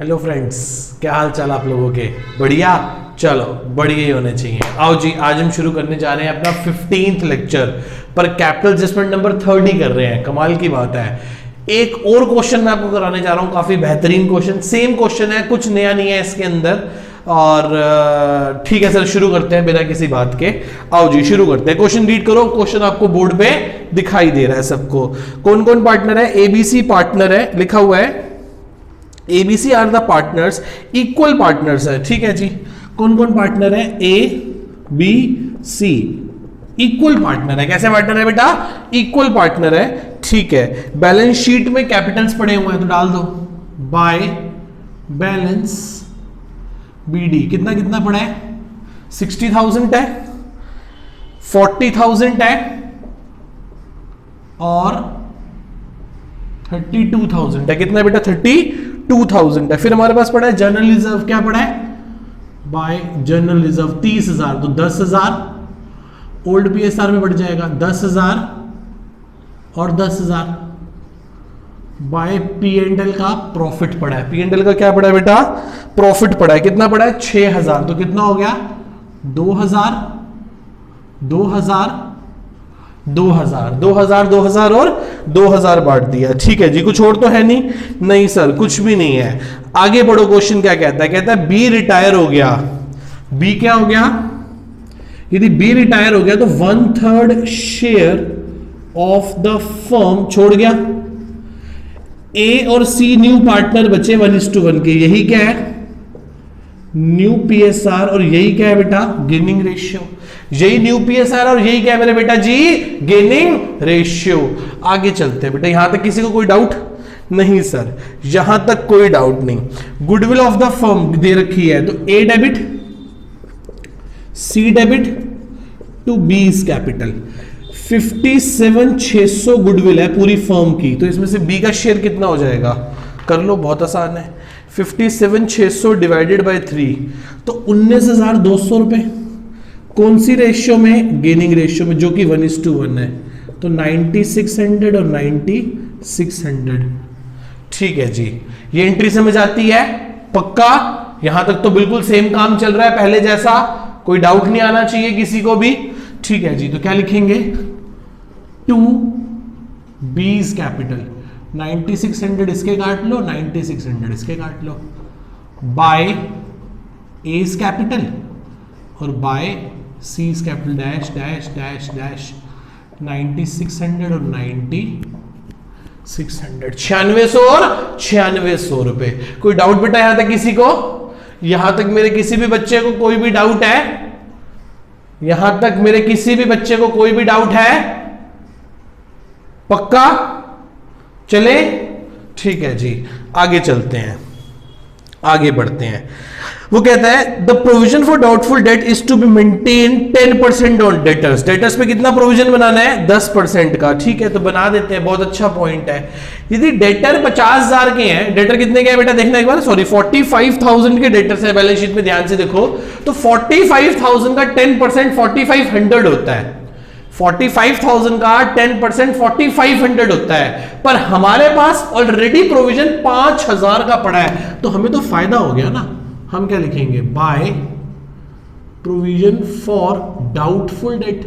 Hello friends, क्या हाल चाल आप लोगों के? बढ़िया। चलो बढ़िया ही होने चाहिए। आओ जी, आज हम शुरू करने जा रहे हैं अपना 15th लेक्चर पर कैपिटल एडजस्टमेंट नंबर 30 कर रहे हैं। कमाल की बात है। एक और क्वेश्चन मैं आपको कराने जा रहा हूं, काफी बेहतरीन क्वेश्चन। सेम क्वेश्चन है, कुछ नया नहीं है इसके अंदर। और ठीक है सर, शुरू करते हैं बिना किसी बात के। आओ जी शुरू करते हैं। क्वेश्चन रीड करो। क्वेश्चन आपको बोर्ड पे दिखाई दे रहा है सबको। कौन कौन पार्टनर है? एबीसी पार्टनर है, लिखा हुआ है ABC are the partners, equal partners है। ठीक है जी। कौन कौन पार्टनर है? ABC इक्वल पार्टनर है। कैसे पार्टनर है बेटा? इक्वल पार्टनर है। ठीक है। बैलेंस शीट में कैपिटल्स पड़े हुए हैं तो डाल दो बाय बैलेंस BD। कितना कितना पड़ा है? 60,000 है, 40,000 है और 32,000 है। कितना बेटा? 32,000 है। फिर हमारे पास पड़ा है जनरल रिजर्व। क्या पड़ा है? बाय जनरल रिजर्व 30,000, तो 10,000 ओल्ड PSR में बढ़ जाएगा। 10,000 और 10,000 बाय P&L का प्रॉफिट पड़ा है। P&L का क्या पड़ा है बेटा? प्रॉफिट पड़ा है। कितना पड़ा है? 6,000। तो कितना हो गया? 2,000 2,000 2,000 2,000 2,000 और 2,000 बांट दिया। ठीक है जी। कुछ और तो है नहीं? नहीं सर, कुछ भी नहीं है। आगे बढ़ो। क्वेश्चन क्या कहता है? कहता है बी रिटायर हो गया। बी क्या हो गया? यदि बी रिटायर हो गया तो 1/3 शेयर ऑफ द फर्म छोड़ गया। ए और सी न्यू पार्टनर बचे 1:1 के। यही क्या है? New PSR। और यही क्या है बेटा? Gaining ratio. यही न्यू PSR और यही क्या है मेरे बेटा जी? Gaining ratio. आगे चलते हैं बेटा। यहां तक किसी को कोई डाउट? नहीं सर, यहां तक कोई डाउट नहीं। गुडविल ऑफ द फर्म दे रखी है तो A debit, C debit to B is capital. 57,600 goodwill है पूरी फर्म की, तो इसमें से B का शेयर कितना हो जाएगा? कर लो, बहुत आसान है। 57,600 डिवाइडेड बाय 3 तो 19,200 रुपए। कौन सी रेशियो में? गेनिंग रेशियो में, जो कि 1:1 है। तो 9600 और 9600। ठीक है जी। ये एंट्री समझ आती है? पक्का? यहां तक तो बिल्कुल सेम काम चल रहा है पहले जैसा, कोई डाउट नहीं आना चाहिए किसी को भी। ठीक है जी। तो क्या लिखेंगे? टू बीज कैपिटल। 9600 इसके काट लो, 9600 इसके काट लो, बाय एज कैपिटल और by C capital dash dash dash dash 9600 और 9600। 9600 और 9600 रुपए। कोई डाउट बेटा यहां तक किसी को? यहां तक मेरे किसी भी बच्चे को कोई भी डाउट है? यहां तक मेरे किसी भी बच्चे को कोई भी डाउट है? पक्का? चले? ठीक है जी। आगे चलते हैं, आगे बढ़ते हैं। वो कहता है the provision for doubtful debt is to be maintain 10% on debtors. Debtors पे कितना प्रोविजन बनाना है? 10% का। ठीक है, तो बना देते हैं। बहुत अच्छा पॉइंट है। यदि डेटर 50,000 के हैं, डेटर कितने के हैं बेटा? देखना एक बार। सॉरी, 45,000 के डेटर्स है बैलेंस शीट में, ध्यान से देखो। तो 45,000 का 10% 4,500 होता है। 45,000 का 10% 4,500 होता है। पर हमारे पास ऑलरेडी प्रोविजन 5,000 का पड़ा है, तो हमें तो फायदा हो गया ना। हम क्या लिखेंगे? By provision for doubtful date.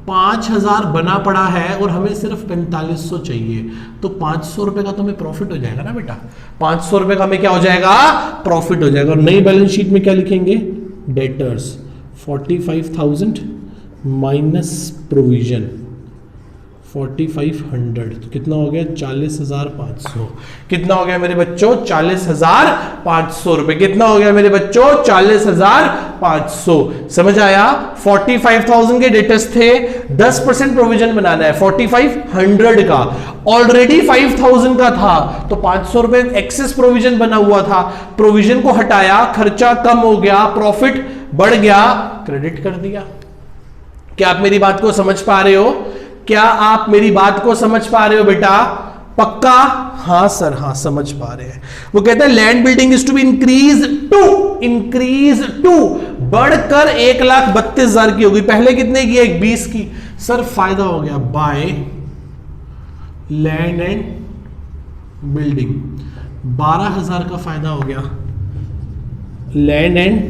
5,000 बना पड़ा है और हमें सिर्फ 4500 चाहिए, तो 500 रुपए का तो हमें प्रॉफिट हो जाएगा ना बेटा। 500 रुपए का हमें क्या हो जाएगा? प्रॉफिट हो जाएगा। और नई बैलेंस शीट में क्या लिखेंगे? डेटर्स 45,000 माइनस प्रोविजन 4,500, तो कितना हो गया? 40,500। कितना हो गया मेरे बच्चों? 40,500 रुपए। कितना हो गया मेरे बच्चों? 40,500। समझ आया? 45,000 के डेटर्स थे, 10% प्रोविजन बनाना है 4,500 का। ऑलरेडी 5,000 का था, तो 500 रुपए एक्सेस प्रोविजन बना हुआ था। प्रोविजन को हटाया, खर्चा कम हो गया, प्रॉफिट बढ़ गया, क्रेडिट कर दिया। क्या आप मेरी बात को समझ पा रहे हो? क्या आप मेरी बात को समझ पा रहे हो बेटा? पक्का? हाँ सर, हाँ समझ पा रहे हैं। वो कहता है land building is to be increase to बढ़कर 1,32,000 की होगी। पहले कितने की? 20 की। सर फायदा हो गया बाय लैंड एंड बिल्डिंग। 12,000 का फायदा हो गया लैंड एंड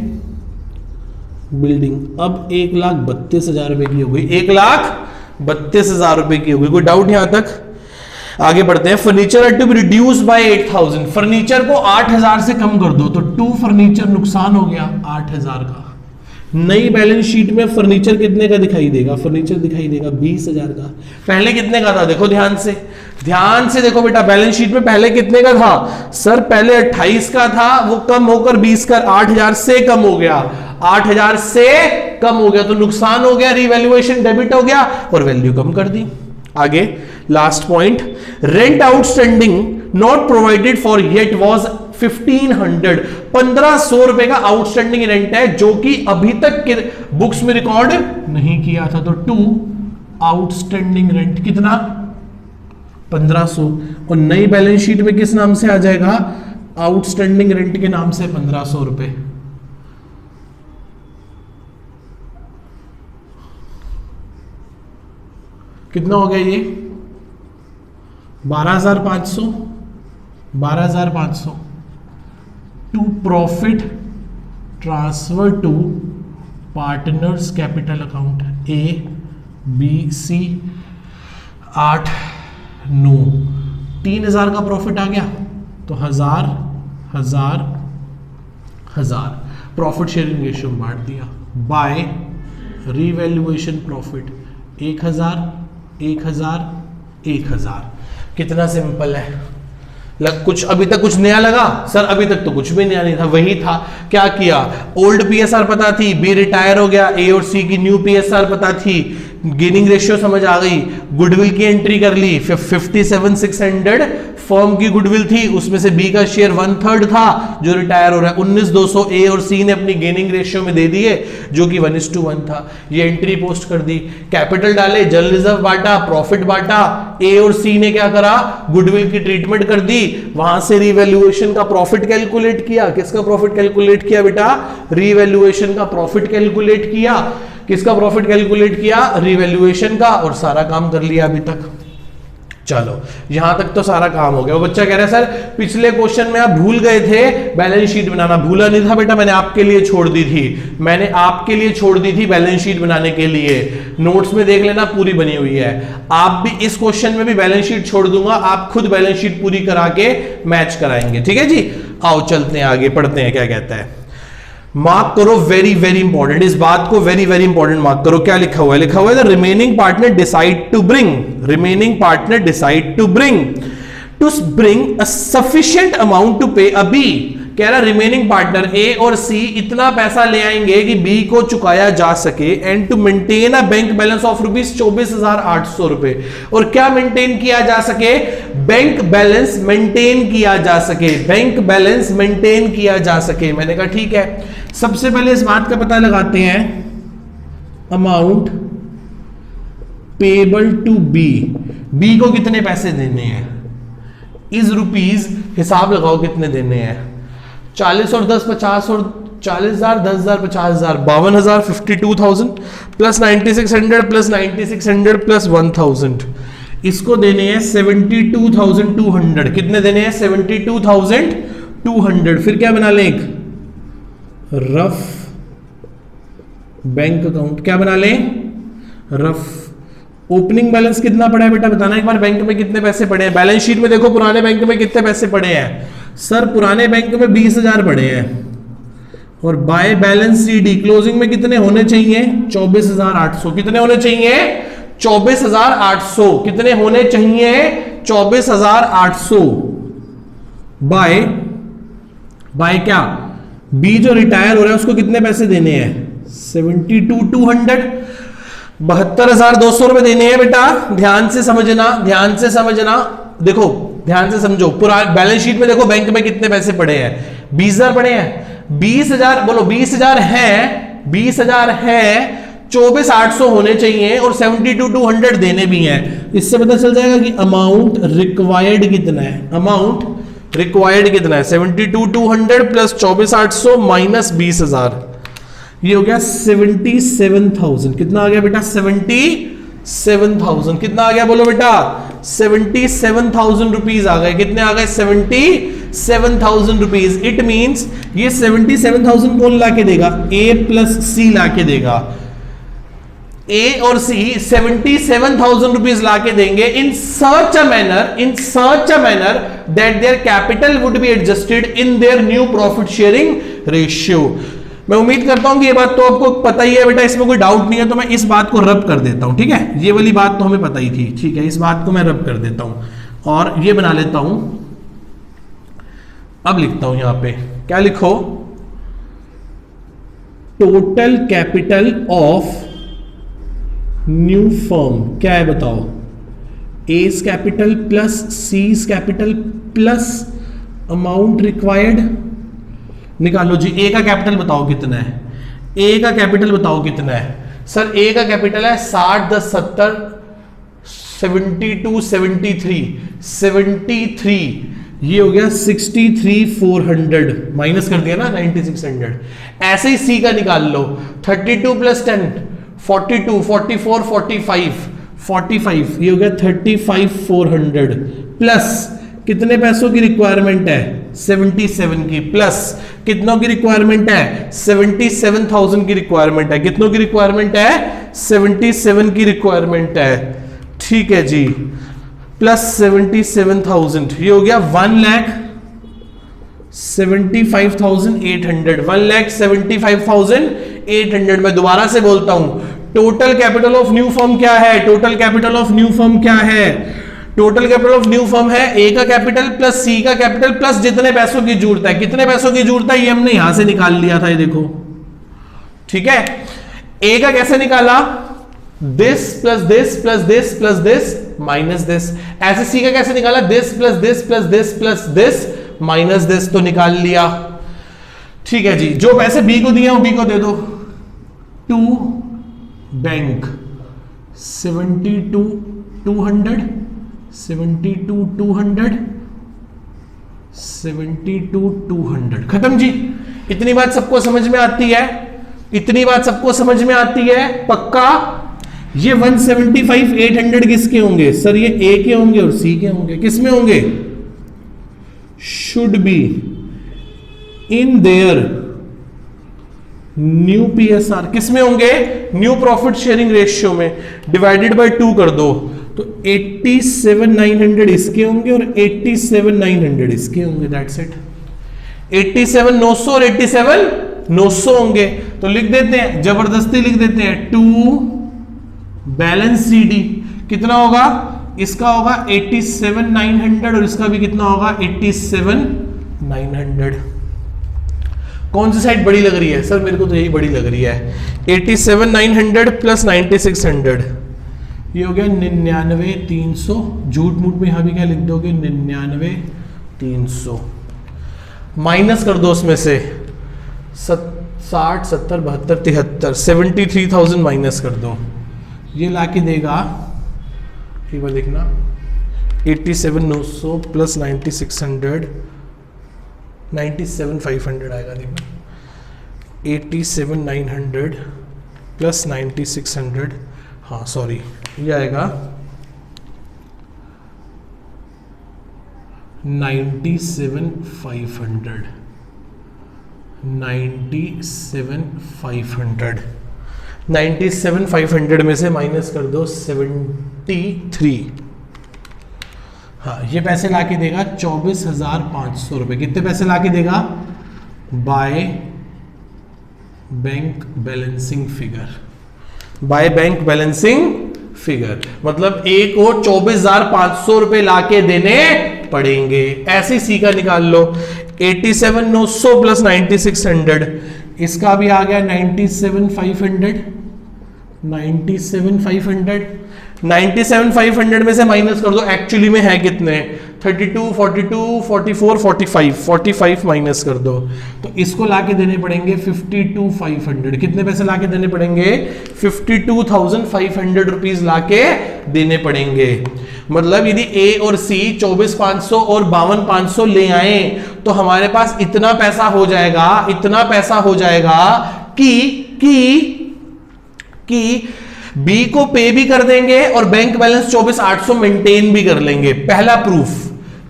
बिल्डिंग। अब 1,32,000 रुपए की हो गई, 1,32,000 रुपए की हो गई। कोई डाउट यहां तक? आगे बढ़ते हैं। Furniture had to be reduce by 8,000, furniture को 8,000 से कम कर दो, तो 2 फर्नीचर नुकसान हो गया 8,000 का। नई बैलेंस शीट में फर्नीचर कितने का दिखाई देगा? फर्नीचर दिखाई देगा 20,000 का। पहले कितने का था? देखो ध्यान से, ध्यान से देखो बेटा, बैलेंस शीट में पहले कितने का था? सर पहले 28 का था, वो कम होकर 20 का, 8,000 से कम हो गया, 8,000 से कम हो गया, तो नुकसान हो गया, रिवैल्यूएशन डेबिट हो गया और वैल्यू कम कर दी। आगे last point, rent outstanding not provided for yet was 1500, 1500 रुपए का आउटस्टैंडिंग रेंट है जो कि अभी तक के बुक्स में रिकॉर्ड नहीं किया था। तो 2 आउटस्टैंडिंग रेंट कितना? 1500। और नई बैलेंस शीट में किस नाम से आ जाएगा? आउटस्टैंडिंग रेंट के नाम से 1500 रुपए। कितना हो गया ये? 12,500, 12,500 to profit transfer to partners capital account ABC 8, 9, 3,000 का प्रॉफिट आ गया, तो 1,000 प्रॉफिट शेयरिंग रेशियो में बांट दिया बाय रीवैल्यूएशन प्रॉफिट 1,000। कितना सिंपल है। कुछ अभी तक कुछ नया लगा? सर अभी तक तो कुछ भी नया नहीं था, वही था। क्या किया? ओल्ड पीएसआर पता थी, बी रिटायर हो गया, ए और सी की न्यू पीएसआर पता थी, गेनिंग रेशियो समझ आ गई, गुडविल की एंट्री कर ली, 57,600 फर्म की गुडविल थी, उसमें से बी का शेयर 1/3 था जो रिटायर हो रहा है, 19,200 ए और सी ने अपनी गेनिंग रेशियो में दे दिए जो कि 1:1 था। ये एंट्री पोस्ट कर दी, कैपिटल डाले, जनरल रिजर्व बांटा, प्रॉफिट बांटा, ए और सी ने क्या करा? गुडविल की ट्रीटमेंट कर दी, वहां से रिवैल्यूएशन का प्रॉफिट कैलकुलेट किया। किसका प्रॉफिट कैलकुलेट किया बेटा? रिवैल्यूएशन का प्रॉफिट कैलकुलेट किया। किसका प्रॉफिट कैलकुलेट किया? रिवैल्यूएशन का, और सारा काम कर लिया अभी तक। चलो यहां तक तो सारा काम हो गया। वो बच्चा कह रहा है सर पिछले क्वेश्चन में आप भूल गए थे बैलेंस शीट बनाना। भूला नहीं था बेटा, मैंने आपके लिए छोड़ दी थी, मैंने आपके लिए छोड़ दी थी बैलेंस शीट बनाने के लिए। नोट्स में देख लेना, पूरी बनी हुई है। आप भी इस क्वेश्चन में भी बैलेंस शीट छोड़ दूंगा, आप खुद बैलेंस शीट पूरी करा के मैच कराएंगे। ठीक है जी, आओ चलते हैं आगे, पढ़ते हैं क्या कहता है। मार्क करो, वेरी वेरी इंपॉर्टेंट, इस बात को वेरी वेरी इंपॉर्टेंट मार्क करो। क्या लिखा हुआ है? लिखा हुआ है the remaining partner decide to bring to bring a sufficient amount to pay a B. कह रहा रिमेनिंग पार्टनर ए और सी इतना पैसा ले आएंगे कि बी को चुकाया जा सके, and to maintain a bank balance of ₹24,800 रुपए। और क्या मेंटेन किया जा सके? बैंक बैलेंस मेंटेन किया जा सके, बैंक बैलेंस मेंटेन किया जा सके। मैंने कहा ठीक है, सबसे पहले इस बात का पता लगाते हैं, amount payable to B. B को कितने पैसे देने हैं? इज रुपीज, हिसाब लगाओ कितने देने हैं। 40 और 10 50 और 40,000, 10,000, 50,000, 52,000, 52,000 प्लस 9600 प्लस 9600 प्लस 1000। इसको देने हैं 72,200। कितने देने हैं? 72,200। फिर क्या बना लें? एक रफ बैंक अकाउंट। क्या बना लें? रफ। ओपनिंग बैलेंस कितना पड़ा है बेटा? बताना एक बार, बैंक में कितने पैसे पड़े हैं? बैलेंस शीट में देखो पुराने बैंक में कितने पैसे पड़े हैं। सर पुराने बैंक में 20,000 पड़े हैं, और बाय बैलेंस सीडी क्लोजिंग में कितने होने चाहिए? 24,800। कितने होने चाहिए? 24,800। कितने होने चाहिए? 24,800 बाय क्या? बी जो रिटायर हो रहा है उसको कितने पैसे देने हैं? 72,200, 72,200 रुपए देने हैं बेटा। ध्यान से समझना, ध्यान से समझना, देखो ध्यान से समझो। पूरा बैलेंस शीट में देखो बैंक में कितने पैसे पड़े हैं? 20,000 पड़े हैं। 20,000 बोलो, 20,000 है, 20,000 है, 24,800 होने चाहिए और 72,200 देने भी हैं। इससे पता चल जाएगा कि अमाउंट रिक्वायर्ड कितना है। अमाउंट रिक्वायर्ड कितना है? 72,200 प्लस 24,800 माइनस 20,000, ये हो गया 77,000। कितना आ गया बेटा? 77,000। कितना आ गया बोलो बेटा? 77,000 रुपीज आ गए। कितने आ गए? 77,000 77,000 रुपीज। इट मींस ये 77,000 कौन ला के देगा? ए प्लस सी ला के देगा। ए और सी 77,000 रुपीज ला के देंगे in such a manner that their capital would be adjusted in their new profit sharing ratio. मैं उम्मीद करता हूं कि ये बात तो आपको पता ही है बेटा, इसमें कोई डाउट नहीं है, तो मैं इस बात को रब कर देता हूं। ठीक है, ये वाली बात तो हमें पता ही थी। ठीक है, इस बात को मैं रब कर देता हूं और ये बना लेता हूं। अब लिखता हूं यहां पे, क्या लिखो? Total capital of new firm क्या है बताओ? एज कैपिटल प्लस सीज कैपिटल प्लस अमाउंट रिक्वायर्ड। निकालो जी, ए का कैपिटल बताओ कितना है? ए का कैपिटल बताओ कितना है? सर ए का कैपिटल है 60, 10, 70, 72, 73, ये हो गया 63,400, माइनस कर दिया ना 9,600। ऐसे ही सी का निकाल लो, 32 प्लस 10 42, 44, 45, ये हो गया 35,400 प्लस कितने पैसों की रिक्वायरमेंट है? 77 की, प्लस कितनों की रिक्वायरमेंट है? 77,000 की रिक्वायरमेंट है। कितनों की रिक्वायरमेंट है? 77 की रिक्वायरमेंट है। ठीक है जी, प्लस 77,000, ये हो गया 1,75,800। 1,75,800। मैं दोबारा से बोलता हूं, total capital of new firm क्या है? Total capital of new firm क्या है? Total capital of new firm है ए का कैपिटल प्लस सी का कैपिटल प्लस जितने पैसों की जरूरत है। कितने पैसों की जरूरत है? ये हमने यहां से निकाल लिया था, ये देखो। ठीक है, ए का कैसे निकाला? This plus this plus this plus this minus this. ऐसे सी का कैसे निकाला? This plus this plus this plus this minus this, तो निकाल लिया। ठीक है जी, जो पैसे बी को दिए वो बी को दे दो। टू बैंक 72,200 खत्म जी। इतनी बात सबको समझ में आती है? इतनी बात सबको समझ में आती है पक्का? ये 175,800 किसके होंगे? सर ये ए के होंगे और सी के होंगे। किस में होंगे? Should be in their new PSR. किस में होंगे? न्यू प्रॉफिट शेयरिंग रेशियो में। डिवाइडेड बाय 2 कर दो, तो 87,900 इसके होंगे और 87,900 इसके होंगे। That's it. 87,900 और 87,900 होंगे, तो लिख देते हैं, जबरदस्ती लिख देते हैं, टू बैलेंस सीडी कितना होगा? इसका होगा 87,900 और इसका भी कितना होगा? 87,900। कौन सी साइड बड़ी लग रही है? सर मेरे को तो यही बड़ी लग रही है। 87,900 प्लस 9,600, ये हो गया 99,300। झूठ मूठ में यहां भी क्या लिख दोगे? 99,300 माइनस कर दो उसमें से 60, 70, 72, 73, 73,000 माइनस कर दो। ये लाके देगा, एक बार देखना, 87,900 प्लस 9,600, 97,500 आएगा। देखना 87,900 प्लस 9,600, हाँ सॉरी, ये आएगा 97,500। 97,500 में से माइनस कर दो 73। हाँ, ये पैसे लाके देगा 24,500 रुपए। कितने पैसे लाके देगा? By bank balancing figure. By bank balancing figure मतलब ए को 24,500 रुपए लाके देने पड़ेंगे। ऐसे सी का निकाल लो, 87,900 प्लस 9,600, इसका भी आ गया 97,500। 97,500 में से माइनस कर दो, एक्चुअली में है कितने? 32, 42, 44, 45 माइनस कर दो, तो इसको लाके देने पड़ेंगे 52,500। कितने पैसे लाके देने पड़ेंगे? 52,500 रुपीज लाके देने पड़ेंगे। मतलब यदि ए और सी 24,500 और 52,500 ले आए तो हमारे पास इतना पैसा हो जाएगा कि बी को पे भी कर देंगे और बैंक बैलेंस 24,800 मेंटेन भी कर लेंगे। पहला प्रूफ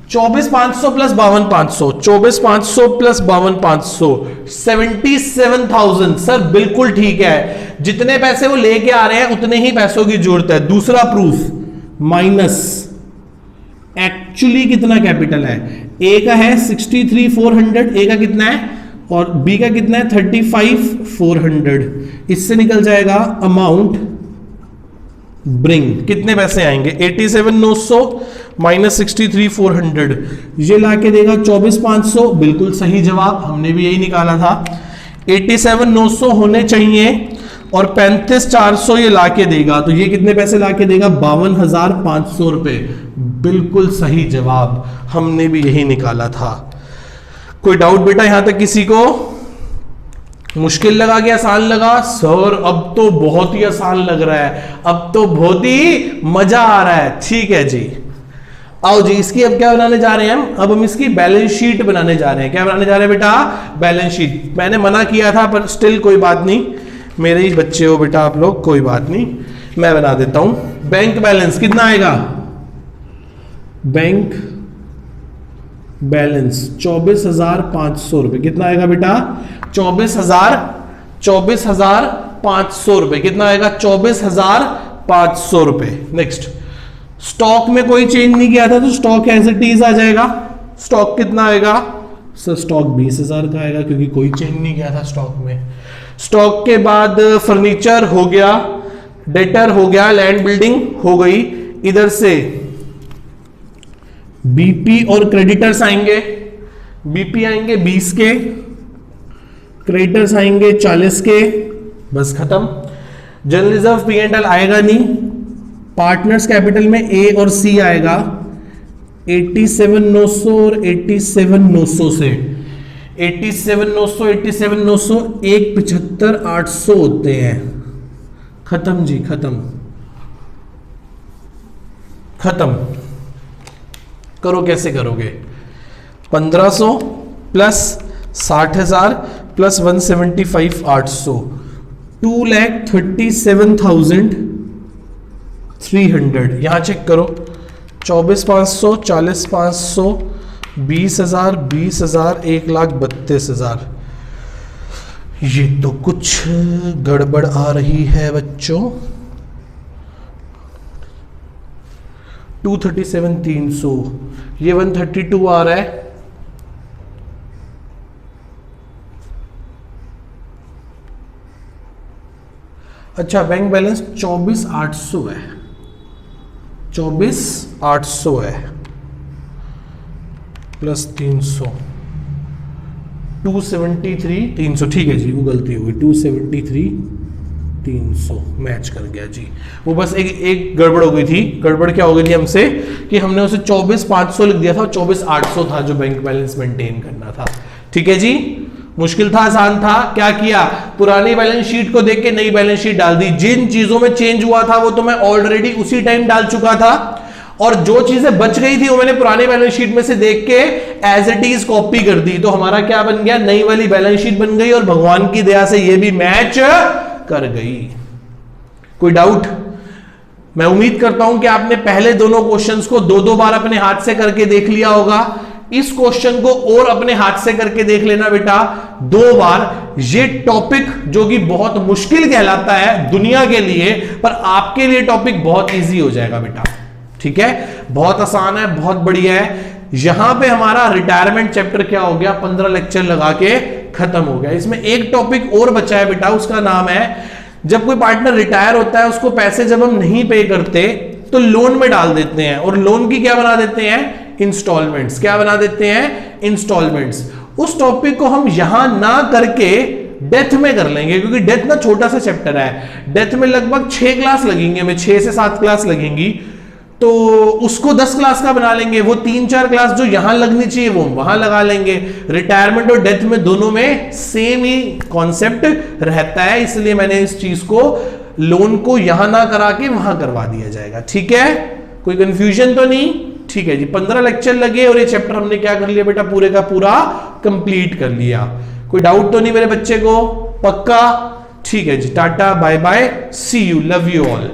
24,500 प्लस 52,500, 24,500 प्लस 52,500, 77,000। सर बिल्कुल ठीक है, जितने पैसे वो लेके आ रहे हैं उतने ही पैसों की जरूरत है। दूसरा प्रूफ, माइनस एक्चुअली कितना कैपिटल है, ए का है 63,400, ए का कितना है और बी का कितना है 35,400। इससे निकल जाएगा अमाउंट ब्रिंग, कितने पैसे आएंगे 87,900 माइनस 63,400, ये लाके देगा 24,500। बिल्कुल सही जवाब, हमने भी यही निकाला था। 87,900 होने चाहिए और 35,400 ये लाके देगा, तो ये कितने पैसे लाके देगा 52,500 रुपए। बिल्कुल सही जवाब, हमने भी यही निकाला था। कोई डाउट बेटा यहां तक किसी को? मुश्किल लगा कि आसान लगा? सर अब तो बहुत ही आसान लग रहा है, अब तो बहुत ही मजा आ रहा है। ठीक है जी, आओ जी, इसकी अब क्या बनाने जा रहे हैं हम? अब हम इसकी बैलेंस शीट बनाने जा रहे हैं। क्या बनाने जा रहे हैं बेटा? Balance sheet. मैंने मना किया था पर स्टिल कोई बात नहीं, मेरे ही बच्चे हो बेटा आप लोग, कोई बात नहीं, मैं बना देता हूं। बैंक बैलेंस कितना आएगा? बैंक बैलेंस 24,500 रुपए। कितना आएगा बेटा? 24,500 रुपए। कितना आएगा? 24,500 रुपए। नेक्स्ट, स्टॉक में कोई चेंज नहीं किया था तो स्टॉक एज इट इज आ जाएगा। स्टॉक कितना आएगा? सर स्टॉक 20,000 का आएगा क्योंकि कोई चेंज नहीं किया था स्टॉक में। स्टॉक के बाद फर्नीचर हो गया, डेटर हो गया, लैंड बिल्डिंग हो गई। इधर से बीपी और क्रेडिटर्स आएंगे। बीपी आएंगे 20 के, क्रेडिटर्स आएंगे 40 के, बस खत्म। General reserve P and L आएगा नहीं। पार्टनर्स कैपिटल में ए और सी आएगा। 87,900 और 87,900 से 87,900 87,900 1,75,800 होते हैं। खत्म जी, खत्म खत्म। करो, कैसे करोगे? 1,500 प्लस 60,000 प्लस 175,800, 2,37,300। यहां चेक करो, 24,500, 40,500, 20,000, 20,000, 1,32,000। ये तो कुछ गड़बड़ आ रही है बच्चों। 237,300, ये 132 आ रहा है। अच्छा, बैंक बैलेंस 24,800 है, 24,800 है प्लस 300, 273,300। ठीक है जी, वो गलती हो गई, 273,300 मैच कर गया जी। वो बस एक गड़बड़ हो गई थी। गड़बड़ क्या हो गई थी हमसे कि हमने उसे 24,500 लिख दिया था, 24,800 था जो बैंक बैलेंस मेंटेन करना था। ठीक है जी, मुश्किल था आसान था? क्या किया, पुरानी बैलेंस शीट को देख के नई बैलेंस शीट डाल दी। जिन चीजों में चेंज हुआ था वो तो मैं ऑलरेडी उसी टाइम डाल चुका था, और जो चीजें बच गई थी वो मैंने पुरानी बैलेंस शीट में से देख के एज इट इज कॉपी कर दी। तो हमारा क्या बन गया? नई वाली बैलेंस शीट बन गई, और भगवान की दया से ये भी मैच कर गई। कोई डाउट? मैं उम्मीद करता हूं कि आपने पहले दोनों क्वेश्चंस को दो बार अपने हाथ से करके देख लिया होगा। इस क्वेश्चन को और अपने हाथ से करके देख लेना बेटा 2 बार। ये टॉपिक जो कि बहुत मुश्किल कहलाता है दुनिया के लिए, पर आपके लिए टॉपिक बहुत इजी हो जाएगा बेटा। ठीक है, बहुत आसान है, बहुत बढ़िया है। यहां पे हमारा रिटायरमेंट चैप्टर क्या हो गया, 15 लेक्चर लगा के खत्म हो गया। इसमें एक टॉपिक और बचा है बेटा, उसका नाम है जब कोई पार्टनर रिटायर होता है उसको पैसे जब हम नहीं पे करते तो लोन में डाल देते हैं, और लोन की क्या बना देते हैं? इंस्टॉलमेंट्स। क्या बना देते हैं? इंस्टॉलमेंट्स। उस टॉपिक को हम यहां ना करके डेथ में कर लेंगे, क्योंकि डेथ ना छोटा सा चैप्टर है। डेथ में लगभग 6 क्लास लगेंगे, हमें 6 से 7 क्लास लगेंगी, तो उसको 10 क्लास का बना लेंगे। वो 3-4 क्लास जो यहां लगनी चाहिए वो वहां लगा लेंगे। रिटायरमेंट और डेथ में दोनों में सेम ही कॉन्सेप्ट रहता है, इसलिए मैंने इस चीज को लोन को यहां ना करा के वहां करवा दिया जाएगा। ठीक है, कोई कंफ्यूजन तो नहीं? ठीक है जी, 15 लेक्चर लगे और ये चैप्टर हमने क्या कर लिया बेटा, पूरे का पूरा कंप्लीट कर लिया। कोई डाउट तो नहीं मेरे बच्चे को? पक्का? ठीक है जी, tata bye bye, see you, love you all.